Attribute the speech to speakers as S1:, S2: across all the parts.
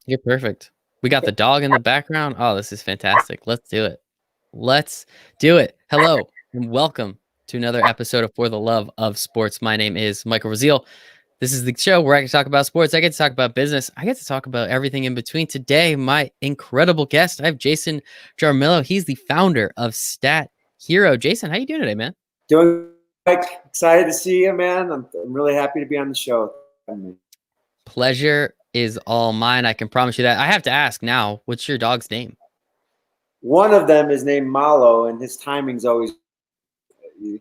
S1: You're perfect. We got the dog in the background. Oh, this is fantastic. Let's do it. Let's do it. Hello and welcome to another episode of For the Love of Sports. My name is Michael Rasile. This is the show where I get to talk about sports. I get to talk about business. I get to talk about everything in between. Today, my incredible guest, I have Jason Jaramillo. He's the founder of StatHero. Jason, how you doing today, man?
S2: Doing Mike, excited to see you, man. I'm really happy to be on the show.
S1: Pleasure is all mine. I can promise you that. I have to ask now, what's your dog's name?
S2: One of them is named Malo, and his timing's always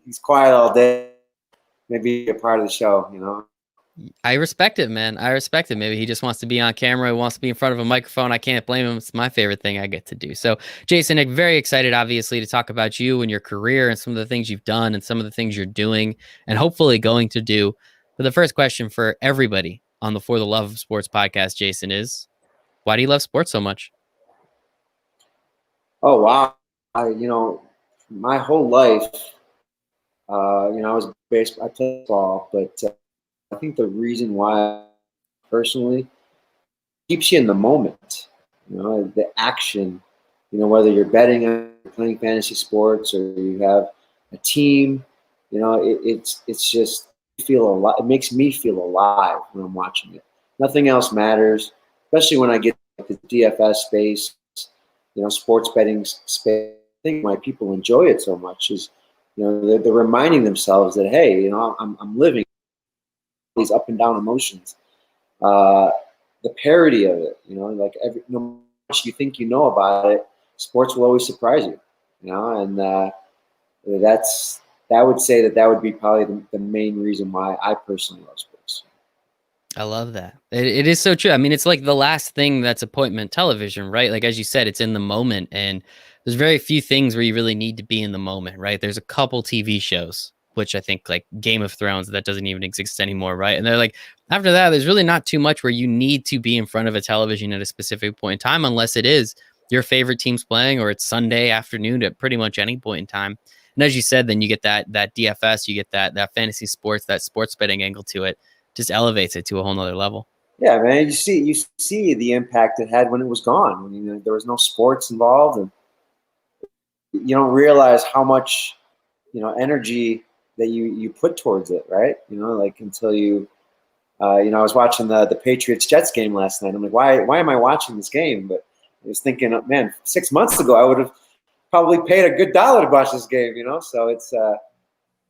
S2: he's quiet all day. Maybe a part of the show, you know.
S1: I respect it, man. I respect it. Maybe he just wants to be on camera. He wants to be in front of a microphone. I can't blame him. It's my favorite thing I get to do. So, Jason, I'm very excited, obviously, to talk about you and your career and some of the things you've done and some of the things you're doing and hopefully going to do. But the first question for everybody on the For the Love of Sports podcast, Jason, is why do you love sports so much?
S2: Oh wow, my whole life, I was I played ball, but I think the reason why personally keeps you in the moment. You know, the action. You know, whether you're betting on playing fantasy sports or you have a team, you know, it's just feel alive. It makes me feel alive when I'm watching it. Nothing else matters, especially when I get to the DFS space, you know, sports betting space. I think why people enjoy it so much is, you know, they're reminding themselves that, hey, you know, I'm living these up and down emotions. Uh, the parody of it, you know, like no much you think you know about it, sports will always surprise you, you know, and that would say that would be probably the main reason why I personally love sports.
S1: I love that. It is so true. I mean, it's like the last thing that's appointment television, right? Like, as you said, it's in the moment. And there's very few things where you really need to be in the moment, right? There's a couple TV shows, which I think like Game of Thrones, that doesn't even exist anymore, right? And they're like, after that, there's really not too much where you need to be in front of a television at a specific point in time, unless it is your favorite team's playing or it's Sunday afternoon at pretty much any point in time. And as you said, then you get that DFS, you get that fantasy sports, that sports betting angle to it, just elevates it to a whole nother level.
S2: Yeah, man, you see the impact it had when it was gone. When, you know, there was no sports involved, and you don't realize how much, you know, energy that you put towards it, right? You know, like until you, you know, I was watching the Patriots Jets game last night. I'm like, why am I watching this game? But I was thinking, man, 6 months ago I would have probably paid a good dollar to watch this game. You know, so it's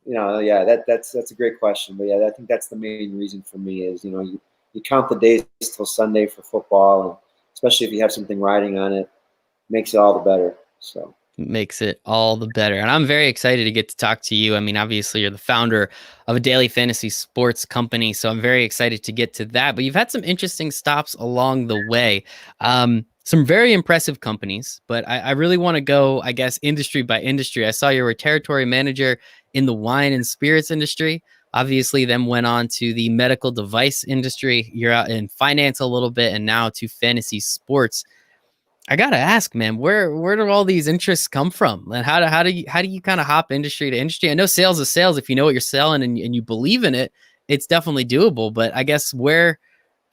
S2: you know, yeah, that's a great question. But yeah, I think that's the main reason for me is, you know, you count the days till Sunday for football, and especially if you have something riding on it, makes it all the better. So.
S1: Makes it all the better. And I'm very excited to get to talk to you. I mean, obviously, you're the founder of a daily fantasy sports company. So I'm very excited to get to that. But you've had some interesting stops along the way. Some very impressive companies, but I really want to go, I guess, industry by industry. I saw you were a territory manager in the wine and spirits industry. Obviously, then went on to the medical device industry. You're out in finance a little bit, and now to fantasy sports. I gotta ask, man, where do all these interests come from? And how do you kind of hop industry to industry? I know sales is sales. If you know what you're selling and you believe in it, it's definitely doable. But I guess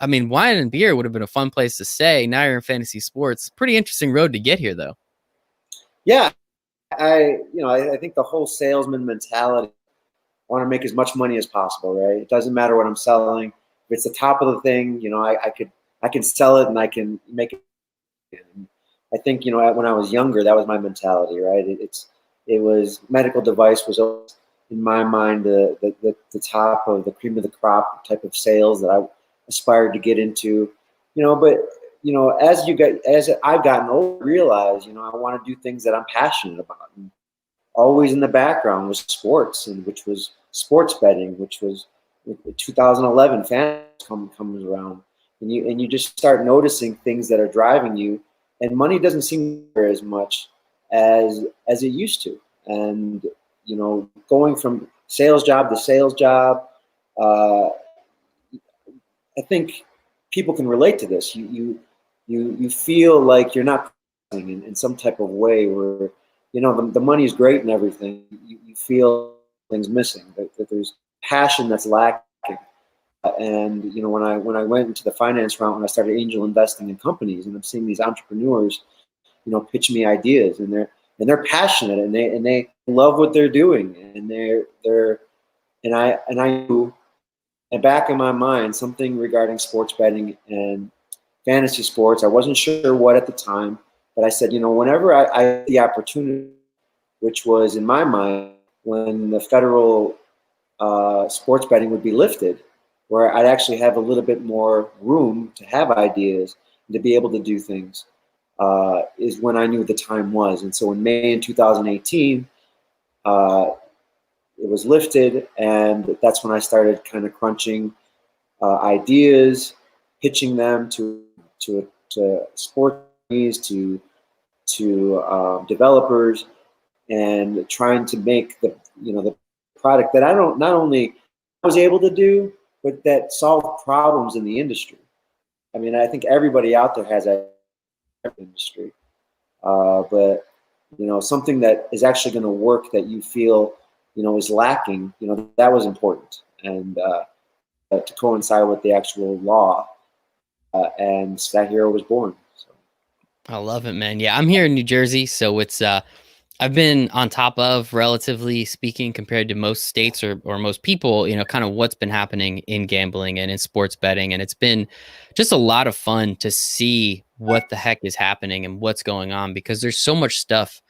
S1: I mean, wine and beer would have been a fun place to stay. Now you're in fantasy sports. Pretty interesting road to get here, though.
S2: Yeah, I think the whole salesman mentality. I want to make as much money as possible, right? It doesn't matter what I'm selling. If it's the top of the thing, you know, I can sell it and I can make it. I think, you know, when I was younger, that was my mentality, right? It was medical device was always, in my mind, the top of the cream of the crop type of sales that I aspired to get into, you know. But you know, as I've gotten older, I realize, you know, I want to do things that I'm passionate about. And always in the background was sports, and which was sports betting, which was 2011 fan comes around, and you just start noticing things that are driving you, and money doesn't seem as much as it used to, and you know, going from sales job to sales job, uh, I think people can relate to this. You feel like you're not in some type of way where, you know, the money is great and everything. You feel things missing. That there's passion that's lacking. And when I went into the finance route, when I started angel investing in companies, and I'm seeing these entrepreneurs, pitch me ideas, and they're passionate, and they love what they're doing, and they're and I knew, in the back of my mind, something regarding sports betting and fantasy sports. I wasn't sure what at the time, but I said, whenever I had the opportunity, which was in my mind when the federal sports betting would be lifted, where I'd actually have a little bit more room to have ideas and to be able to do things, is when I knew the time was. And so in May in 2018, it was lifted, and that's when I started kind of crunching ideas, pitching them to sports companies, to developers, and trying to make the product that I don't not only was able to do, but that solved problems in the industry. I mean, I think everybody out there has that industry, but something that is actually going to work, that you feel is lacking. That was important, and to coincide with the actual law, and StatHero was born. So.
S1: I love it, man. Yeah, I'm here in New Jersey, so it's I've been on top of, relatively speaking, compared to most states or most people, kind of what's been happening in gambling and in sports betting. And it's been just a lot of fun to see what the heck is happening and what's going on, because there's so much stuff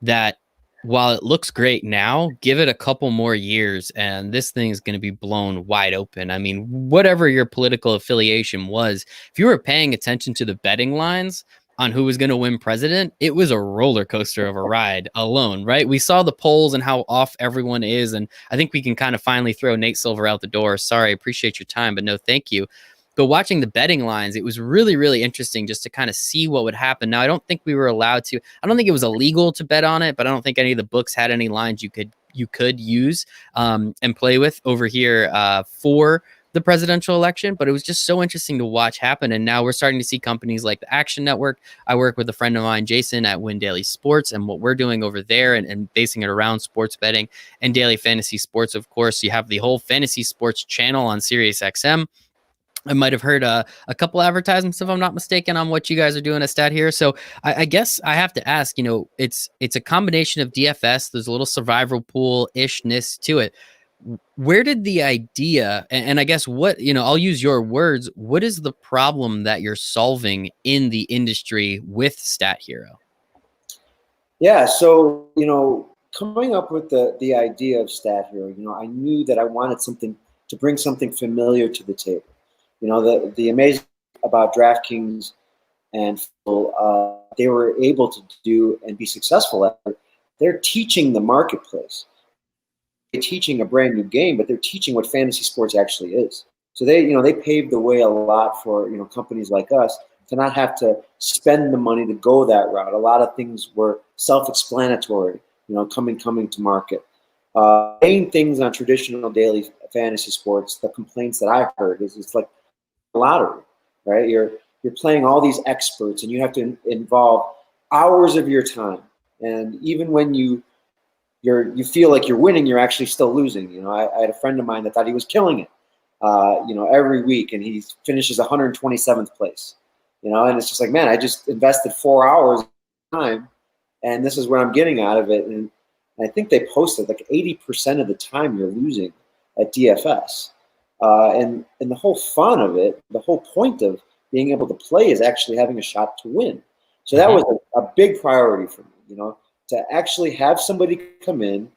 S1: that, while it looks great now, give it a couple more years and this thing is going to be blown wide open. I mean, whatever your political affiliation was, if you were paying attention to the betting lines on who was going to win president, it was a roller coaster of a ride alone, right? We saw the polls and how off everyone is. And I think we can kind of finally throw Nate Silver out the door. Sorry, I appreciate your time, but no, thank you. But watching the betting lines, it was really, really interesting just to kind of see what would happen. Now, I don't think we were allowed to, I don't think it was illegal to bet on it, but I don't think any of the books had any lines you could use and play with over here for the presidential election. But it was just so interesting to watch happen. And now we're starting to see companies like the Action Network. I work with a friend of mine, Jason, at Win Daily Sports, and what we're doing over there, and basing it around sports betting and daily fantasy sports. Of course, you have the whole fantasy sports channel on Sirius XM. I might have heard a couple advertisements, if I'm not mistaken, on what you guys are doing at StatHero. So I guess I have to ask, it's a combination of DFS. There's a little survival pool ishness to it. Where did the idea, and I guess what, I'll use your words, what is the problem that you're solving in the industry with StatHero?
S2: Yeah, so, coming up with the idea of StatHero, I knew that I wanted something to bring something familiar to the table. The amazing about DraftKings and they were able to do and be successful at it. They're teaching the marketplace. They're teaching a brand new game, but they're teaching what fantasy sports actually is. So they paved the way a lot for companies like us to not have to spend the money to go that route. A lot of things were self-explanatory, coming to market. Main things on traditional daily fantasy sports, the complaints that I heard is it's like lottery, right? You're playing all these experts, and you have to involve hours of your time, and even when you feel like you're winning, you're actually still losing. I had a friend of mine that thought he was killing it, every week, and he finishes 127th place, and it's just like, man, I just invested 4 hours of time, and this is what I'm getting out of it. And I think they posted like 80% of the time you're losing at DFS. And the whole fun of it, the whole point of being able to play is actually having a shot to win. So that was a big priority for me, to actually have somebody come in,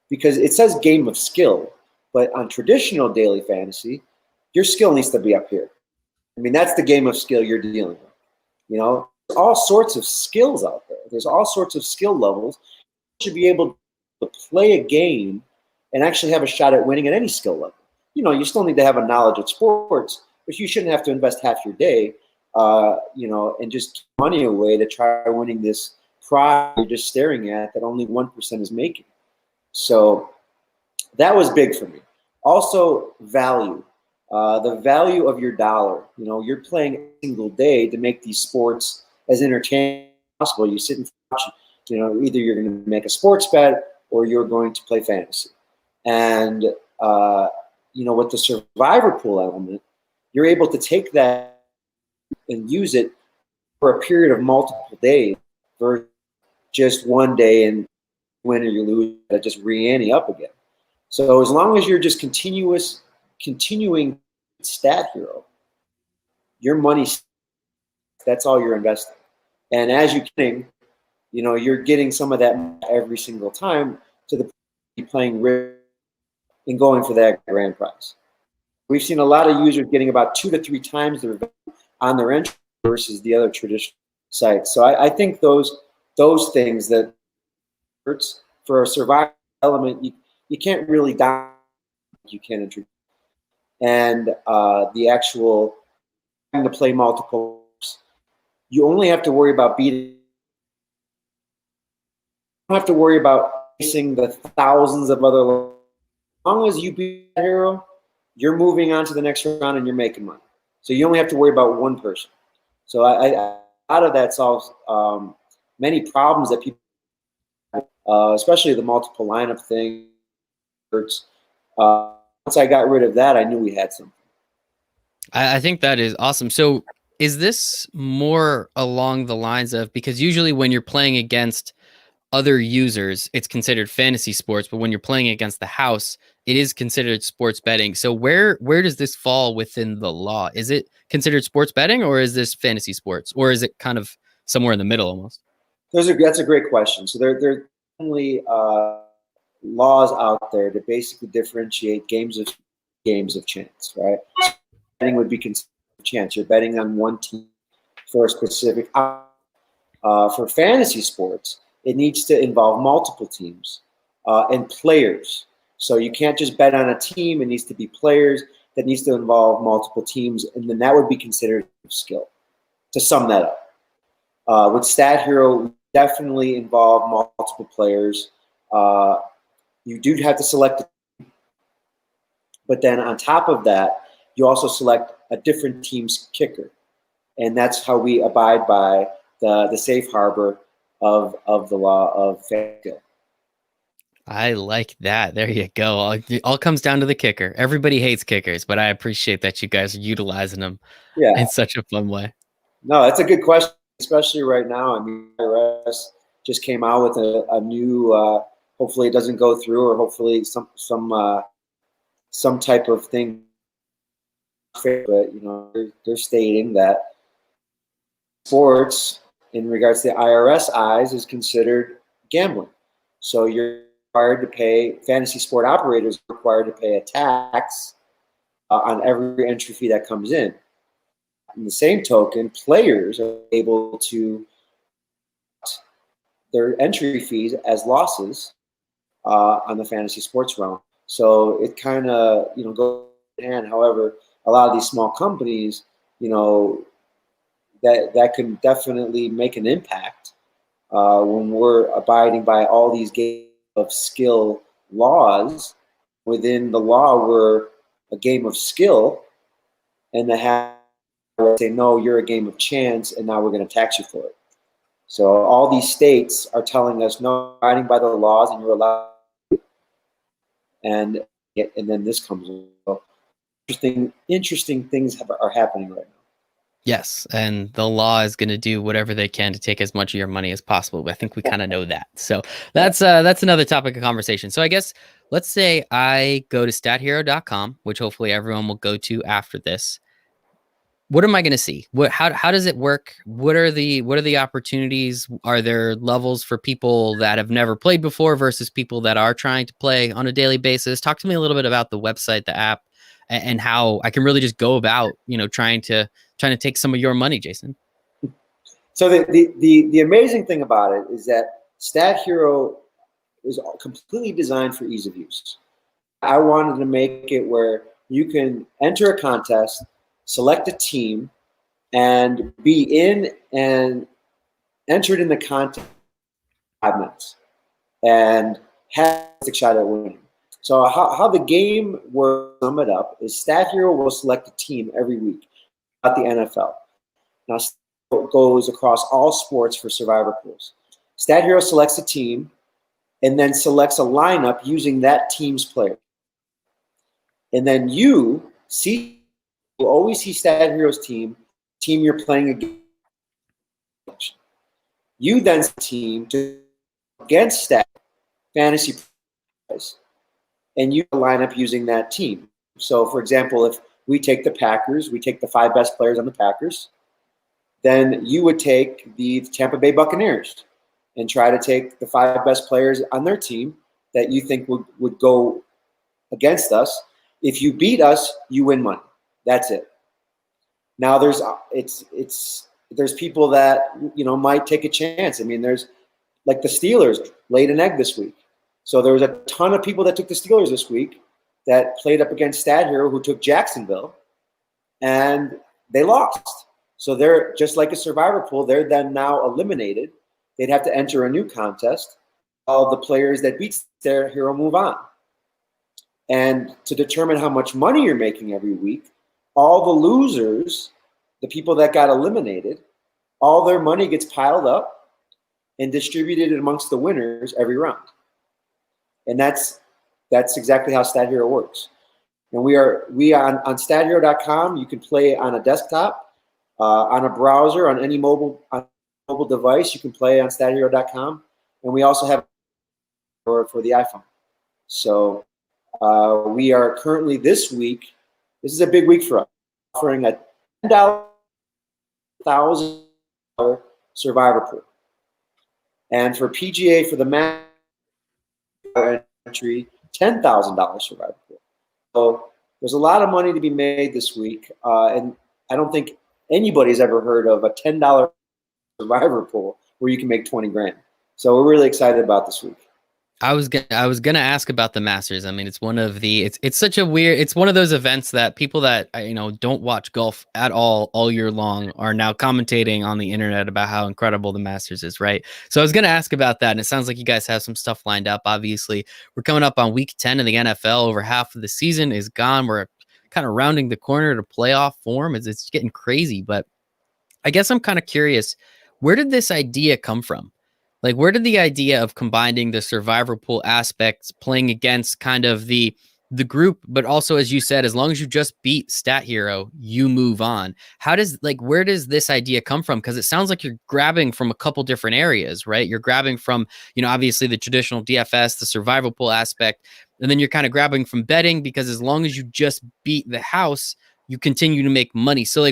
S2: because it says game of skill, but on traditional daily fantasy, your skill needs to be up here. I mean, that's the game of skill you're dealing with. There's all sorts of skills out there. There's all sorts of skill levels. You should be able to play a game and actually have a shot at winning at any skill level. You still need to have a knowledge of sports, but you shouldn't have to invest half your day, and just keep money away to try winning this prize you're just staring at that only 1% is making. So that was big for me. Also, value. The value of your dollar. You're playing a single day to make these sports as entertaining as possible. You sit and watch, either you're going to make a sports bet or you're going to play fantasy. And with the survivor pool element, you're able to take that and use it for a period of multiple days versus just one day and win or you lose, just re-ante up again. So as long as you're just continuing StatHero, your money, that's all you're investing. And as you're getting some of that every single time to the point you're playing risk and going for that grand prize. We've seen a lot of users getting about 2 to 3 times their value on their entry versus the other traditional sites. So I think those things that hurts for a survival element, you can't really die. You can introduce, and the actual having to play multiple, you only have to worry about beating. You don't have to worry about facing the thousands of other. As long as you beat that hero, you're moving on to the next round and you're making money. So you only have to worry about one person. So a lot of that solves many problems that people, especially the multiple lineup thing. Once I got rid of that, I knew we had something.
S1: I think that is awesome. So is this more along the lines of, because usually when you're playing against other users, it's considered fantasy sports, but when you're playing against the house, it is considered sports betting. So where does this fall within the law? Is it considered sports betting, or is this fantasy sports, or is it kind of somewhere in the middle almost?
S2: That's a great question. So there are definitely laws out there to basically differentiate games of chance, right? So betting would be considered chance. You're betting on one team for a specific. For fantasy sports, it needs to involve multiple teams and players. So you can't just bet on a team. It needs to be players. That needs to involve multiple teams, and then that would be considered skill. To sum that up, with StatHero, definitely involve multiple players. You do have to select, but then on top of that, you also select a different team's kicker, and that's how we abide by the safe harbor of the law of skill.
S1: I like that. There you go. It all comes down to the kicker. Everybody hates kickers, but I appreciate that you guys are utilizing them
S2: Yeah,
S1: in such a fun way.
S2: no, that's a good question, especially right now. I mean, IRS just came out with a new. Hopefully, it doesn't go through, or hopefully some type of thing. But they're stating that sports, in regards to the IRS eyes, is considered gambling. So you're required to pay. Fantasy sport operators are required to pay a tax on every entry fee that comes in. In the same token, players are able to their entry fees as losses on the fantasy sports realm. So it kind of goes hand. However, a lot of these small companies, that can definitely make an impact when we're abiding by all these game of skill laws. Within the law, we're a game of skill, and to have say no, you're a game of chance, and now we're going to tax you for it. So all these states are telling us no, abiding by the laws, and you're allowed. And then this comes. Interesting things are happening right now.
S1: Yes, and the law is going to do whatever they can to take as much of your money as possible. But I think we kind of know that. So that's another topic of conversation. So I guess let's say I go to stathero.com, which hopefully everyone will go to after this. What am I going to see? How does it work? What are the opportunities? Are there levels for people that have never played before versus people that are trying to play on a daily basis? Talk to me a little bit about the website, the app, and how I can really just go about, trying to take some of your money, Jason.
S2: So the amazing thing about it is that StatHero is completely designed for ease of use. I wanted to make it where you can enter a contest, select a team, and be in and entered in the contest in 5 minutes and have a shot at winning. So how the game works, sum it up, is StatHero will select a team every week at the NFL. Now, it goes across all sports for survivor pools. StatHero selects a team and then selects a lineup using that team's player. And then you always see StatHero's team you're playing against. You then team against Stat fantasy prize, and you line up using that team. So, for example, if we take the Packers, we take the 5 best players on the Packers, then you would take the Tampa Bay Buccaneers and try to take the 5 best players on their team that you think would go against us. If you beat us, you win money. That's it. Now there's people that might take a chance. I mean, there's like the Steelers laid an egg this week. So there was a ton of people that took the Steelers this week that played up against StatHero, who took Jacksonville, and they lost. So they're just like a survivor pool. They're then now eliminated. They'd have to enter a new contest. All the players that beat StatHero move on. And to determine how much money you're making every week, all the losers, the people that got eliminated, all their money gets piled up and distributed amongst the winners every round. And that's exactly how StatHero works. And we on StatHero.com. You can play on a desktop, on a browser, on any mobile device. You can play on StatHero.com. And we also have for the iPhone. So we are currently this week. This is a big week for us, offering a $10,000 survivor pool. And for PGA, for the match entry, $10,000 survivor pool. So there's a lot of money to be made this week. And I don't think anybody's ever heard of a $10 survivor pool where you can make 20 grand. So we're really excited about this week.
S1: I was gonna ask about the Masters. I mean, it's one of the it's such a weird, it's one of those events that people that don't watch golf at all year long are now commentating on the internet about how incredible the Masters is, right? So I was gonna ask about that, and it sounds like you guys have some stuff lined up. Obviously, we're coming up on week 10 of the NFL. Over half of the season is gone. We're kind of rounding the corner to playoff form. It's getting crazy, but I guess I'm kind of curious, where did this idea come from? Like, where did the idea of combining the survivor pool aspects, playing against kind of the group, but also, as you said, as long as you just beat StatHero, you move on. Where does this idea come from? Because it sounds like you're grabbing from a couple different areas, right? You're grabbing from, obviously the traditional DFS, the survival pool aspect, and then you're kind of grabbing from betting, because as long as you just beat the house, you continue to make money. So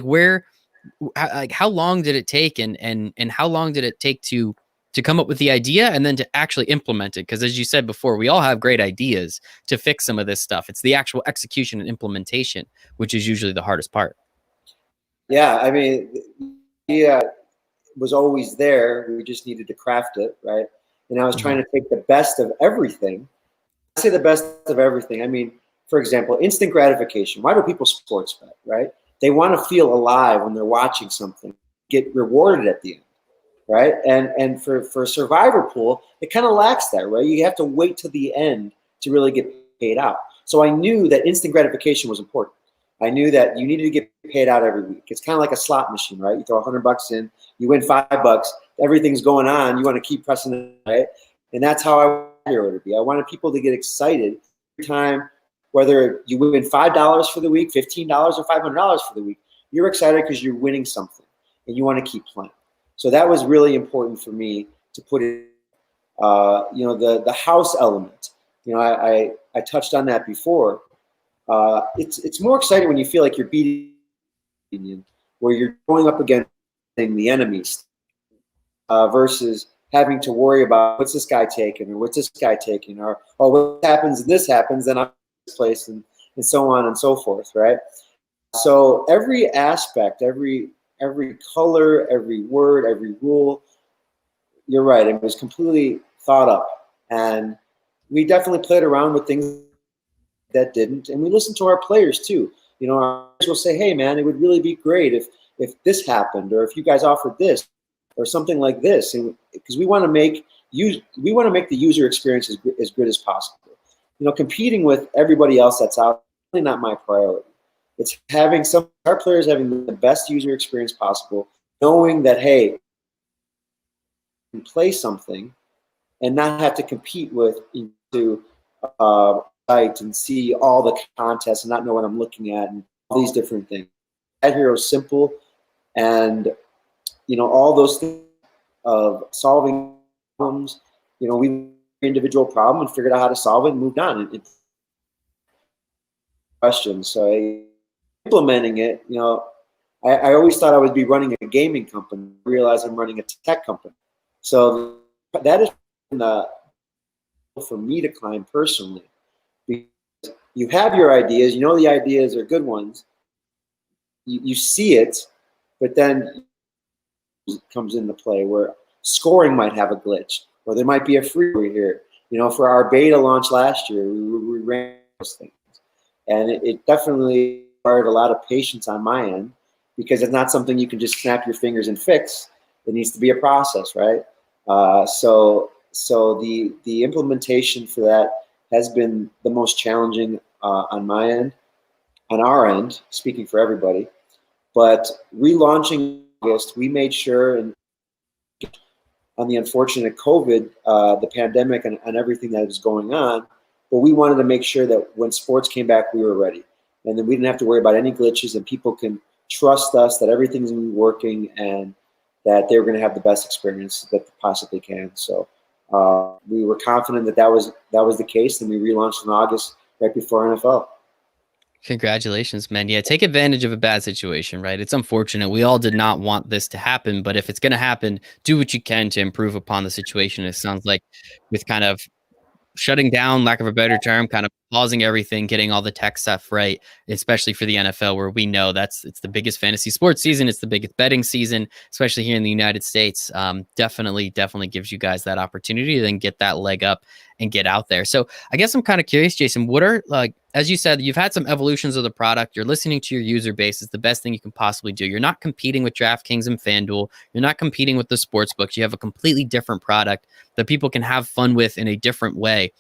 S1: how long did it take, and how long did it take to come up with the idea and then to actually implement it? Because as you said before, we all have great ideas to fix some of this stuff. It's the actual execution and implementation, which is usually the hardest part.
S2: Yeah, I mean, yeah, was always there. We just needed to craft it, right? And I was trying to take the best of everything. I say the best of everything. I mean, for example, instant gratification. Why do people sports bet, right? They want to feel alive when they're watching something, get rewarded at the end. Right. And for a survivor pool, it kind of lacks that, right? You have to wait till the end to really get paid out. So I knew that instant gratification was important. I knew that you needed to get paid out every week. It's kind of like a slot machine, right? You throw $100 in, you win $5, everything's going on. You want to keep pressing it, right? And that's how I wanted it to be. I wanted people to get excited every time, whether you win $5 for the week, $15, or $500 for the week. You're excited because you're winning something and you want to keep playing. So that was really important for me to put it, the house element. I touched on that before. It's more exciting when you feel like you're beating, where you're going up against the enemies, versus having to worry about what's this guy taking, or what's this guy taking, or what happens and this happens, then I'm in this place, and so on and so forth, right? So every aspect, every color, every word, every rule, you're right, it was completely thought up. And we definitely played around with things that didn't. And we listened to our players too. Our players will say, hey man, it would really be great if this happened, or if you guys offered this, or something like this. And because we want to make the user experience as good as possible. Competing with everybody else that's out, really not my priority. It's having our players having the best user experience possible, knowing that, hey, you can play something and not have to compete with to site and see all the contests and not know what I'm looking at and all these different things. StatHero is simple, and all those things of solving problems. We individual problem and figured out how to solve it and moved on. And questions. So implementing it, I always thought I would be running a gaming company. I realized I'm running a tech company. So that is for me to climb personally. Because you have your ideas, the ideas are good ones. You see it, but then it comes into play where scoring might have a glitch, or there might be a freebie here. For our beta launch last year, we ran those things. And it definitely required a lot of patience on my end, because it's not something you can just snap your fingers and fix. It needs to be a process, right? So the implementation for that has been the most challenging on my end, on our end, speaking for everybody. But relaunching in August, we made sure, and on the unfortunate COVID, the pandemic and everything that was going on, but we wanted to make sure that when sports came back, we were ready. And then we didn't have to worry about any glitches, and people can trust us that everything's going to be working and that they're going to have the best experience that they possibly can. So we were confident that was the case, and we relaunched in August right before NFL.
S1: Congratulations, man. Yeah, take advantage of a bad situation, right? It's unfortunate. We all did not want this to happen, but if it's going to happen, do what you can to improve upon the situation. It sounds like with kind of shutting down, lack of a better term, kind of pausing everything, getting all the tech stuff right, especially for the NFL, where we know it's the biggest fantasy sports season. It's the biggest betting season, especially here in the United States. Definitely gives you guys that opportunity to then get that leg up and get out there. So I guess I'm kind of curious, Jason, what are, like, as you said, you've had some evolutions of the product. You're listening to your user base. It's the best thing you can possibly do. You're not competing with DraftKings and FanDuel. You're not competing with the sports books. You have a completely different product that people can have fun with in a different way.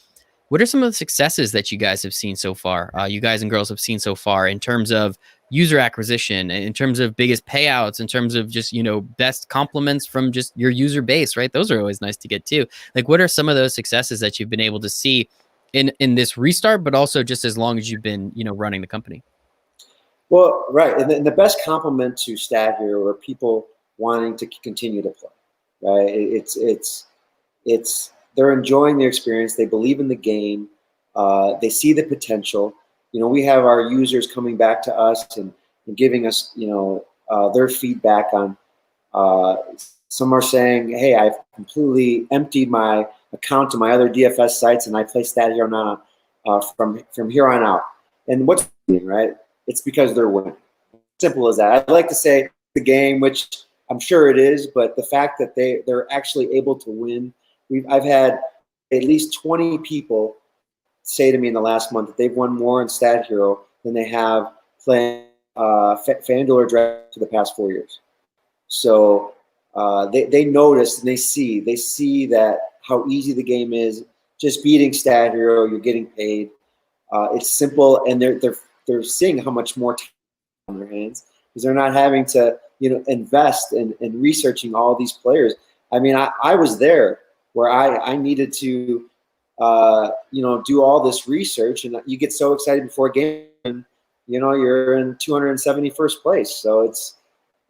S1: What are some of the successes that you guys have seen so far? You guys and girls have seen so far in terms of user acquisition, in terms of biggest payouts, in terms of just, best compliments from just your user base, right? Those are always nice to get too. Like, what are some of those successes that you've been able to see in this restart, but also just as long as you've been, running the company?
S2: Well, right. And the best compliment to StatHero are people wanting to continue to play, right? They're enjoying their experience. They believe in the game. They see the potential. We have our users coming back to us and giving us, their feedback on. Some are saying, "Hey, I've completely emptied my account to my other DFS sites, and I play StatHero now from here on out." And what's right? It's because they're winning. Simple as that. I'd like to say the game, which I'm sure it is, but the fact that they're actually able to win. I've had at least 20 people say to me in the last month that they've won more in StatHero than they have playing FanDuel or Draft for the past 4 years. So they notice and they see that how easy the game is. Just beating StatHero, you're getting paid. It's simple, and they're seeing how much more time on their hands because they're not having to invest in researching all these players. I mean, I was there where I needed to, do all this research, and you get so excited before a game, and, you're in 271st place. So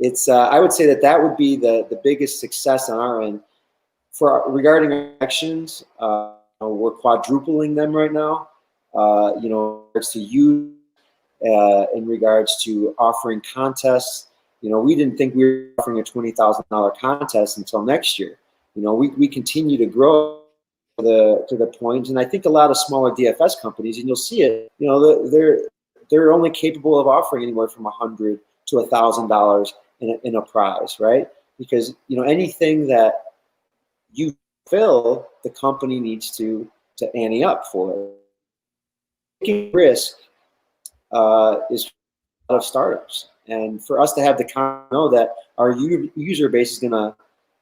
S2: it's I would say that would be the biggest success on our end. Regarding actions, we're quadrupling them right now. It's to use in regards to offering contests. We didn't think we were offering a $20,000 contest until next year. We continue to grow to the point, and I think a lot of smaller DFS companies, and you'll see it, they're only capable of offering anywhere from $100 to $1,000 in a prize, right? Because anything that you fill, the company needs to ante up for it. Taking risk is a lot of startups, and for us to have the know that our user base is going to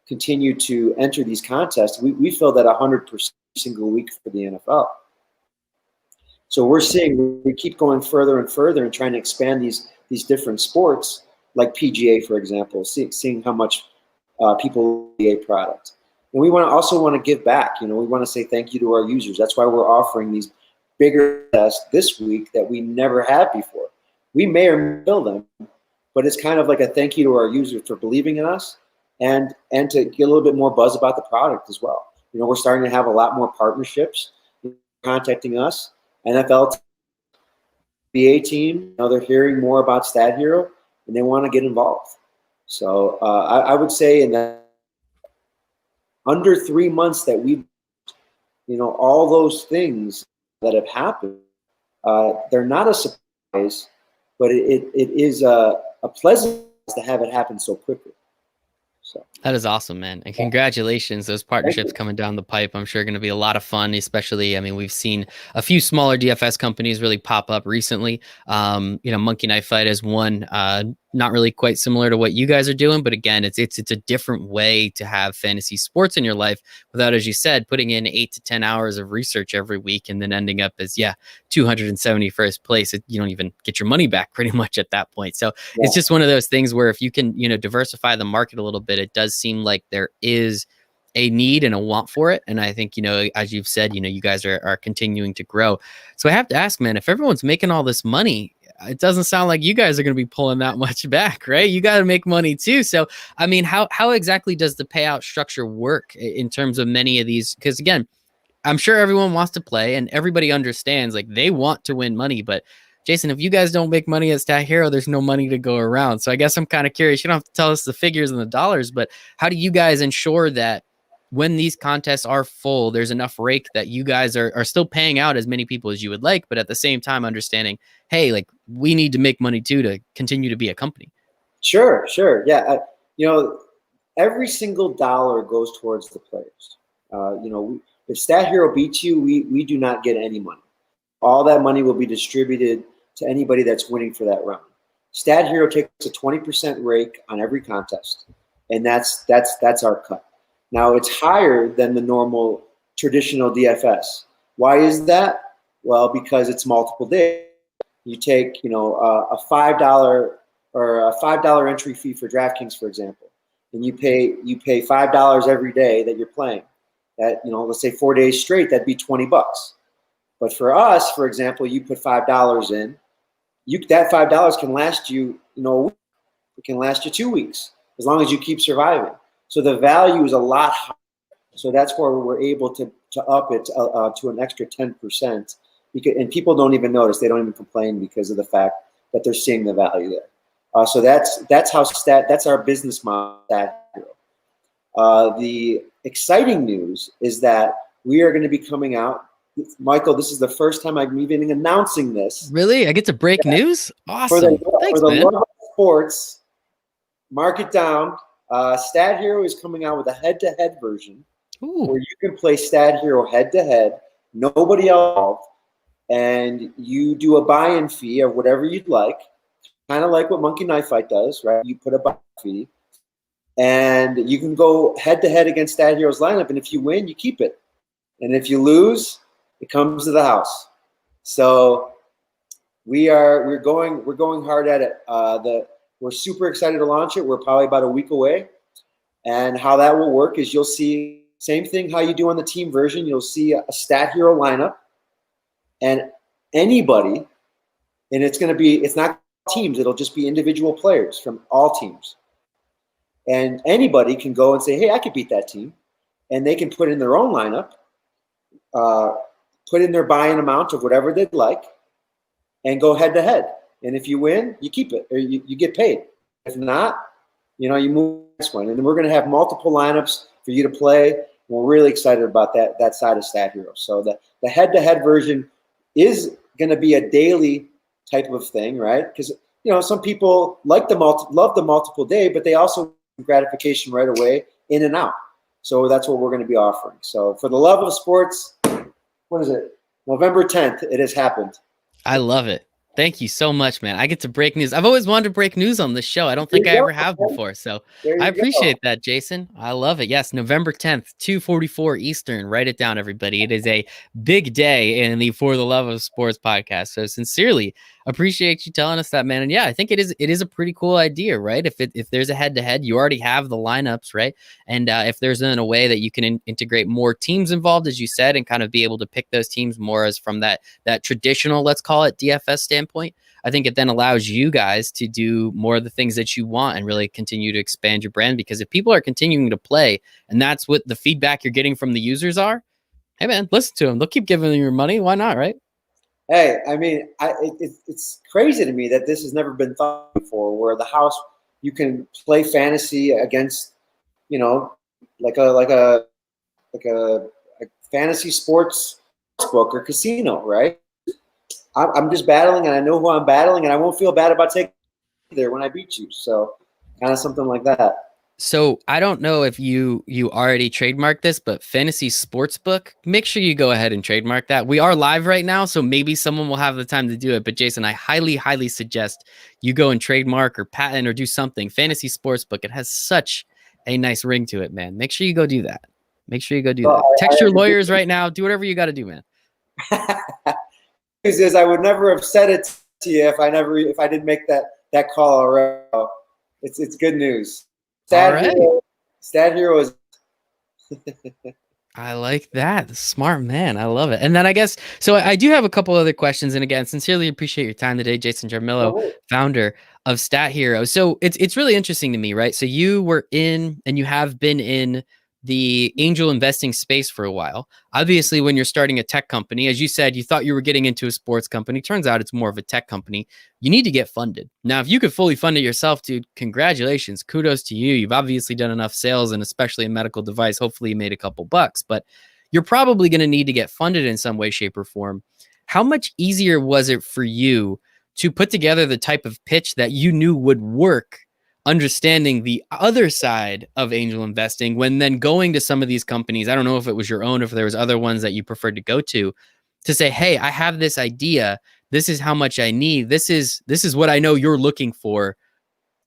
S2: continue to enter these contests, we fill that 100% single week for the NFL. So we keep going further and further and trying to expand these different sports, like PGA, for example, seeing how much people PGA product. And we also want to give back. We want to say thank you to our users. That's why we're offering these bigger test this week that we never had before. We may or may build them, but it's kind of like a thank you to our users for believing in us, and to get a little bit more buzz about the product as well. We're starting to have a lot more partnerships contacting us. NFL BA team, they're hearing more about StatHero and they want to get involved. So I would say in that under 3 months that we've, all those things that have happened, they're not a surprise, but it is a pleasant to have it happen so quickly. So
S1: that is awesome, man. And congratulations. Those partnerships coming down the pipe, I'm sure going to be a lot of fun, especially, I mean, we've seen a few smaller DFS companies really pop up recently. Monkey Knife Fight is one, not really quite similar to what you guys are doing, but again, it's a different way to have fantasy sports in your life without, as you said, putting in 8 to 10 hours of research every week and then ending up as 271st place. You don't even get your money back pretty much at that point. So it's just one of those things where if you can, diversify the market a little bit, it does seem like there is a need and a want for it. And I think, as you've said, you guys are continuing to grow. So I have to ask, man, if everyone's making all this money, it doesn't sound like you guys are going to be pulling that much back, right? You got to make money too. So, I mean, how exactly does the payout structure work in terms of many of these? Because again, I'm sure everyone wants to play and everybody understands like they want to win money, but Jason, if you guys don't make money at StatHero, there's no money to go around. So I guess I'm kind of curious. You don't have to tell us the figures and the dollars, but how do you guys ensure that when these contests are full, there's enough rake that you guys are still paying out as many people as you would like, but at the same time understanding, hey, like we need to make money too to continue to be a company?
S2: Sure. Yeah. Every single dollar goes towards the players. If StatHero beats you, we do not get any money. All that money will be distributed to anybody that's winning for that round. StatHero takes a 20% rake on every contest, and that's our cut. Now it's higher than the normal traditional DFS. Why is that? Well, because it's multiple days. You take a $5 or a $5 entry fee for DraftKings, for example, and you pay $5 every day that you're playing. That let's say 4 days straight, that'd be $20. But for us, for example, you put $5 in, that $5 can last you, a week. It can last you 2 weeks as long as you keep surviving. So the value is a lot higher. So that's where we're able to up it to an extra 10%. And people don't even notice; they don't even complain because of the fact that they're seeing the value there. So that's our business model. The exciting news is that we are going to be coming out. Michael, this is the first time I'm even announcing this.
S1: Really? I get to break news? Awesome.
S2: Thanks, for the love of sports, mark it down. StatHero is coming out with a head-to-head version where you can play StatHero head-to-head, nobody else, and you do a buy-in fee of whatever you'd like, kind of like what Monkey Knife Fight does, right? You put a buy-in fee, and you can go head-to-head against StatHero's lineup, and if you win, you keep it. And if you lose, it comes to the house. So we're going hard at it. We're super excited to launch it. We're probably about a week away. And how that will work is you'll see same thing how you do on the team version. You'll see a StatHero lineup and anybody, and it's not teams. It'll just be individual players from all teams. And anybody can go and say, hey, I could beat that team. And they can put in their own lineup, put in their buy-in amount of whatever they'd like, and go head-to-head. And if you win, you keep it, or you get paid. If not, you move to the next one. And then we're going to have multiple lineups for you to play. We're really excited about that side of StatHero. So the head-to-head version is going to be a daily type of thing, right? Because some people love the multiple day, but they also get gratification right away, in and out. So that's what we're going to be offering. So for the love of sports, what is it? November 10th, it has happened.
S1: I love it. Thank you so much, man. I get to break news. I've always wanted to break news on this show. I don't think I ever have before. So I appreciate that, Jason. I love it. Yes, November 10th, 2:44 Eastern. Write it down, everybody. It is a big day in the For the Love of Sports podcast. So sincerely, Appreciate you telling us that, man. And yeah, I think it is a pretty cool idea, right? If there's a head to head, you already have the lineups, right? And if there's in a way that you can integrate more teams involved, as you said, and kind of be able to pick those teams more as from that traditional, let's call it DFS standpoint, I think it then allows you guys to do more of the things that you want and really continue to expand your brand. Because if people are continuing to play, and that's what the feedback you're getting from the users are, hey man, listen to them. They'll keep giving you your money. Why not, right?
S2: Hey, I mean, it's crazy to me that this has never been thought before, where the house you can play fantasy against, you know, like a fantasy sports book or casino, right? I'm just battling, and I know who I'm battling, and I won't feel bad about taking there when I beat you. So, kind of something like that.
S1: So I don't know if you already trademarked this, but fantasy sportsbook, make sure you go ahead and trademark that. We are live right now, so maybe someone will have the time to do it. But Jason, I highly suggest you go and trademark or patent or do something. Fantasy sportsbook, it has such a nice ring to it, man. Make sure you go do that. Make sure you go do
S2: So
S1: that. Text your lawyers right now. Do whatever you got to do, man.
S2: News is I would never have said it to you if I didn't make that call already. It's good news.
S1: All right.
S2: StatHero is.
S1: I like that. Smart man. I love it. And then I guess so. I do have a couple other questions. And again, sincerely appreciate your time today, Jason Jaramillo, founder of StatHero. So it's really interesting to me, right? So you were in and you have been in the angel investing space for a while. Obviously, when you're starting a tech company, as you said, you thought you were getting into a sports company. Turns out it's more of a tech company. You need to get funded. Now, if you could fully fund it yourself, dude, congratulations. Kudos to you. You've obviously done enough sales, and especially a medical device. Hopefully you made a couple bucks, but you're probably going to need to get funded in some way, shape, or form. How much easier was it for you to put together the type of pitch that you knew would work, understanding the other side of angel investing, when then going to some of these companies? I don't know if it was your own, if there was other ones that you preferred to go to say, hey, I have this idea. This is how much I need. This is what I know you're looking for.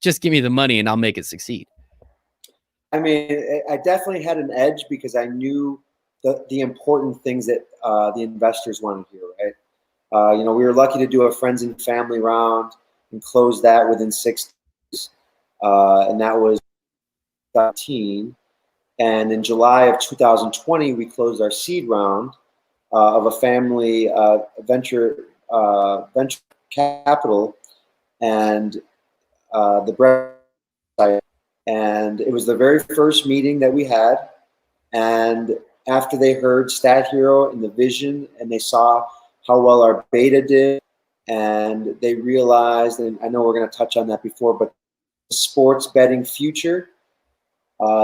S1: Just give me the money and I'll make it succeed.
S2: I mean, I definitely had an edge because I knew the important things that the investors want to hear, right? We were lucky to do a friends and family round and close that within 6 days. And that was 2019. And in July of 2020, we closed our seed round of a family venture capital, and the bread. And it was the very first meeting that we had. And after they heard StatHero and the vision, and they saw how well our beta did, and they realized, and I know we're going to touch on that before, but the sports betting future,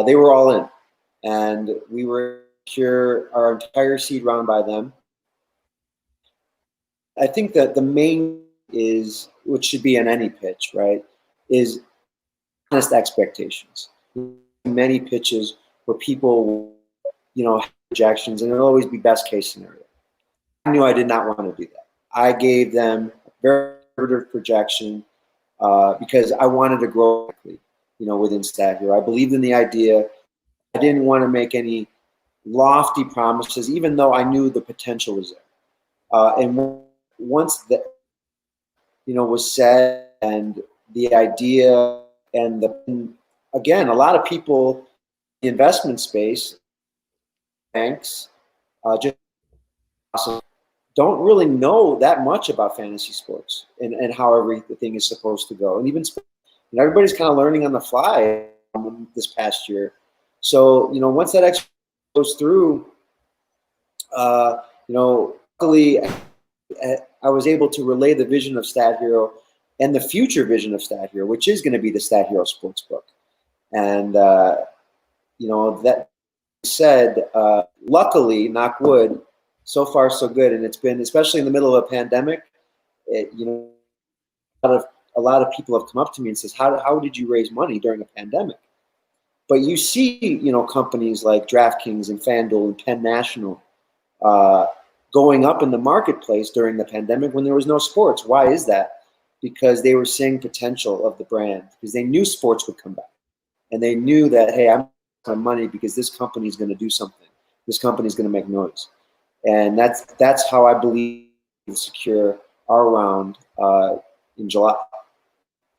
S2: they were all in. And we were secure our entire seed round by them. I think that the main is, which should be in any pitch, right, is honest expectations. Many pitches where people, have projections, and it'll always be best case scenario. I knew I did not want to do that. I gave them a very conservative projection because I wanted to grow quickly, within StatHero. I believed in the idea. I didn't want to make any lofty promises, even though I knew the potential was there. And once that, was said, and the idea, and again, a lot of people in the investment space, banks, just don't really know that much about fantasy sports and how everything is supposed to go. And even everybody's kind of learning on the fly this past year. So, once that extra goes through, luckily I was able to relay the vision of StatHero and the future vision of StatHero, which is going to be the StatHero Sportsbook. And, that said, luckily, knock wood, so far so good. And it's been, especially in the middle of a pandemic, a lot of people have come up to me and says, how did you raise money during a pandemic? But you see, companies like DraftKings and FanDuel and Penn National going up in the marketplace during the pandemic when there was no sports. Why is that? Because they were seeing potential of the brand, because they knew sports would come back. And they knew that, hey, I'm my money because this company is going to do something. This company is going to make noise. And that's how I believe we secure our round uh, in July.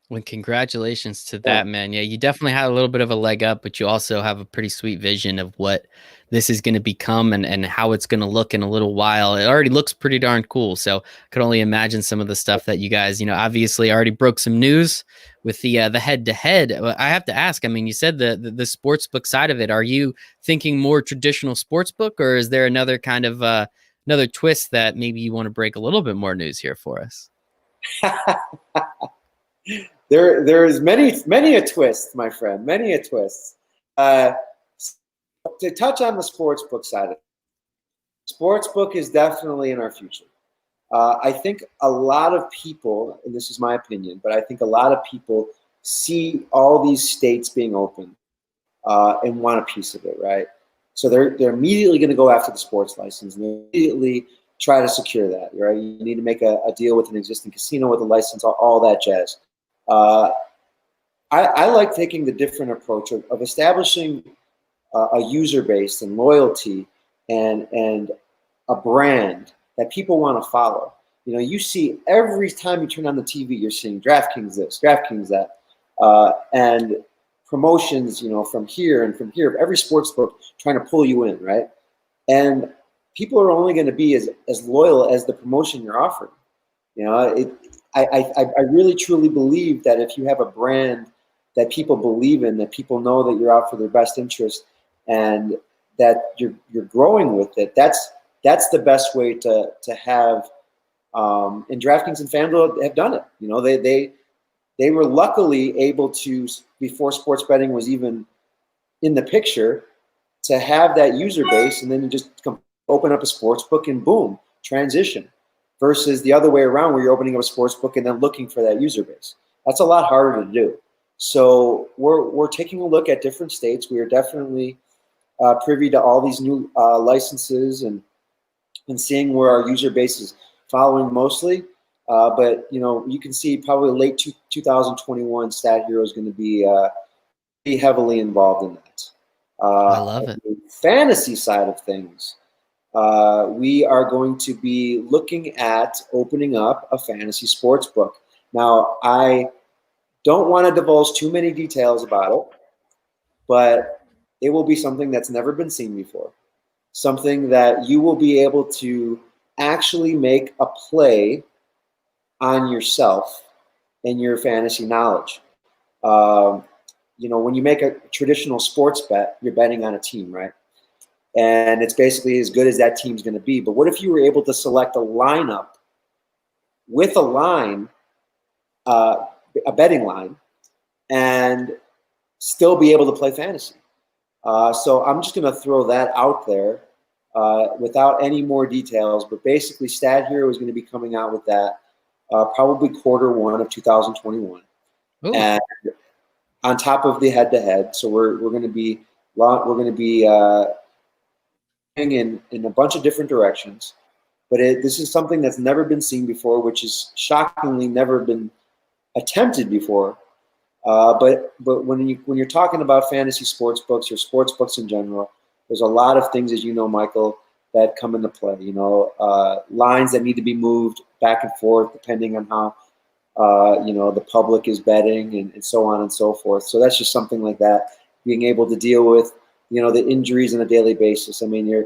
S1: Well, congratulations to
S2: Yeah.
S1: that, man. Yeah, you definitely had a little bit of a leg up, but you also have a pretty sweet vision of what this is going to become and how it's going to look in a little while. It already looks pretty darn cool. So I could only imagine some of the stuff that you guys, obviously already broke some news with the head to head. I have to ask, I mean, you said the sports book side of it. Are you thinking more traditional sports book, or is there another kind of another twist that maybe you want to break a little bit more news here for us?
S2: There is many a twist, my friend, many a twist. Uh, to touch on the sports book side of it, sports book is definitely in our future. I think a lot of people, and this is my opinion, but I think a lot of people see all these states being open and want a piece of it, right? So they're immediately going to go after the sports license and immediately try to secure that, right? You need to make a deal with an existing casino with a license, all that jazz. Uh, I like taking the different approach of establishing a user base and loyalty and a brand that people want to follow. You see every time you turn on the TV, you're seeing DraftKings this, DraftKings that, and promotions, from here and from here, every sports book trying to pull you in, right? And people are only going to be as loyal as the promotion you're offering. I really truly believe that if you have a brand that people believe in, that people know that you're out for their best interest, and that you're growing with it, that's the best way to have. And DraftKings and FanDuel have done it. They were luckily able to, before sports betting was even in the picture, to have that user base, and then you just open up a sports book and boom, transition. Versus the other way around, where you're opening up a sports book and then looking for that user base. That's a lot harder to do. So we're taking a look at different states. We are definitely privy to all these new licenses and seeing where our user base is following mostly. But you can see probably late 2021, StatHero is going to be heavily involved in that.
S1: I love it.
S2: The fantasy side of things, we are going to be looking at opening up a fantasy sports book. Now, I don't want to divulge too many details about it, but it will be something that's never been seen before. Something that you will be able to actually make a play on yourself and your fantasy knowledge. When you make a traditional sports bet, you're betting on a team, right? And it's basically as good as that team's going to be. But what if you were able to select a lineup with a line, a betting line, and still be able to play fantasy? So I'm just going to throw that out there without any more details. But basically, StatHero is going to be coming out with that probably Q1 of 2021.
S1: Ooh.
S2: And on top of the head-to-head, so we're going to be in a bunch of different directions. But this is something that's never been seen before, which is shockingly never been attempted before. But when you're talking about fantasy sports books or sports books in general, there's a lot of things, as you know, Michael, that come into play. Lines that need to be moved back and forth depending on how the public is betting and so on and so forth. So that's just something like that. Being able to deal with the injuries on a daily basis. I mean,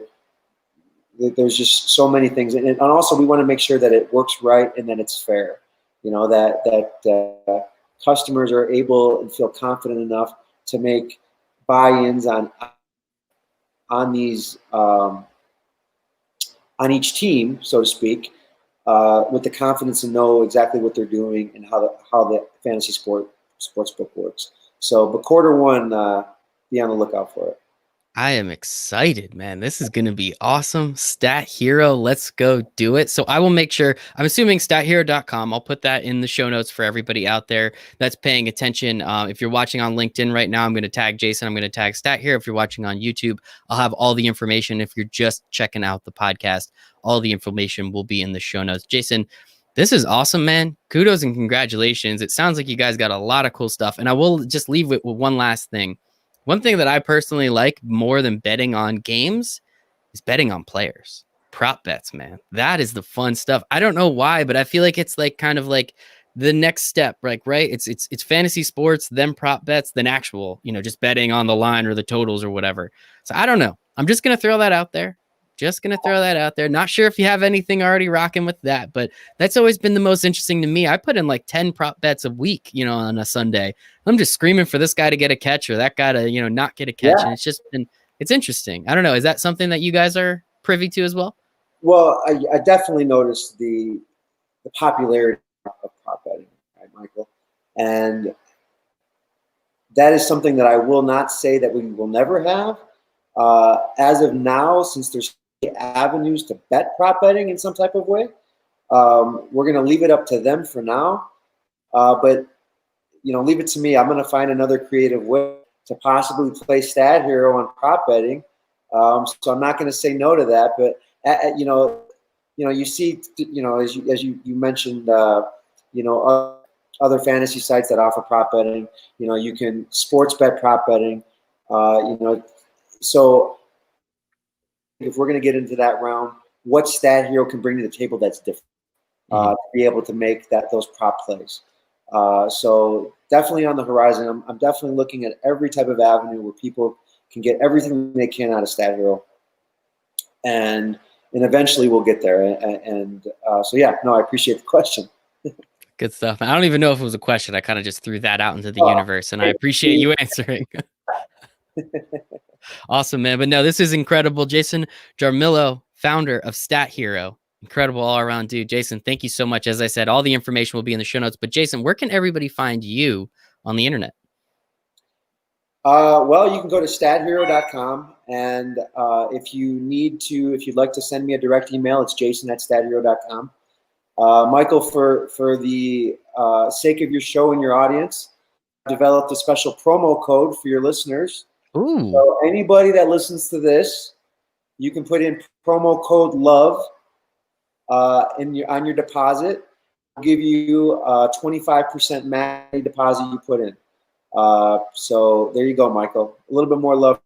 S2: there's just so many things, and also we want to make sure that it works right and that it's fair. That customers are able and feel confident enough to make buy-ins on these on each team, so to speak, with the confidence to know exactly what they're doing and how the fantasy sports book works. So, but Q1, be on the lookout for it.
S1: I am excited, man. This is going to be awesome. StatHero, let's go do it. So I will make sure, I'm assuming stathero.com. I'll put that in the show notes for everybody out there that's paying attention. If you're watching on LinkedIn right now, I'm going to tag Jason. I'm going to tag StatHero. If you're watching on YouTube, I'll have all the information. If you're just checking out the podcast, all the information will be in the show notes. Jason, this is awesome, man. Kudos and congratulations. It sounds like you guys got a lot of cool stuff. And I will just leave with one last thing. One thing that I personally like more than betting on games is betting on players. Prop bets, man. That is the fun stuff. I don't know why, but I feel like it's like kind of like the next step, like, right? It's fantasy sports, then prop bets, then actual, just betting on the line or the totals or whatever. So I don't know. I'm just gonna throw that out there. Just gonna throw that out there. Not sure if you have anything already rocking with that, but that's always been the most interesting to me. I put in like 10 prop bets a week, on a Sunday. I'm just screaming for this guy to get a catch or that guy to, not get a catch.
S2: Yeah.
S1: And it's interesting. I don't know. Is that something that you guys are privy to as well?
S2: Well, I definitely noticed the popularity of prop betting, right, Michael? And that is something that I will not say that we will never have. As of now, since there's avenues to bet prop betting in some type of way, we're going to leave it up to them for now. But leave it to me. I'm going to find another creative way to possibly play StatHero on prop betting. So I'm not going to say no to that. But you see, as you mentioned, other fantasy sites that offer prop betting. You can sports bet prop betting. So if we're going to get into that realm, what StatHero can bring to the table that's different to be able to make those prop plays. So definitely on the horizon. I'm definitely looking at every type of avenue where people can get everything they can out of StatHero, and eventually we'll get there. And so yeah, no, I appreciate the question.
S1: Good stuff. I don't even know if it was a question. I kind of just threw that out into the universe, and I appreciate you answering. Awesome, man. But no, this is incredible. Jason Jaramillo, founder of StatHero. Incredible all around dude. Jason, thank you so much. As I said, all the information will be in the show notes. But Jason, where can everybody find you on the internet?
S2: Well, you can go to stathero.com. And if you'd like to send me a direct email, it's jason@stathero.com. Michael, for the sake of your show and your audience, I've developed a special promo code for your listeners.
S1: Ooh.
S2: So anybody that listens to this, you can put in promo code LOVE on your deposit. I'll give you 25% max deposit you put in. So there you go, Michael. A little bit more love.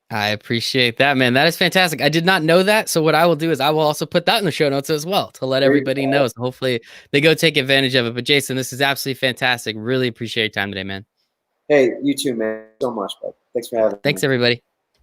S1: I appreciate that, man. That is fantastic. I did not know that. So what I will do is I will also put that in the show notes as well to let everybody know. So hopefully they go take advantage of it. But Jason, this is absolutely fantastic. Really appreciate your time today, man.
S2: Hey, you too, man. So much, bud. Thanks for having me.
S1: Thanks, everybody.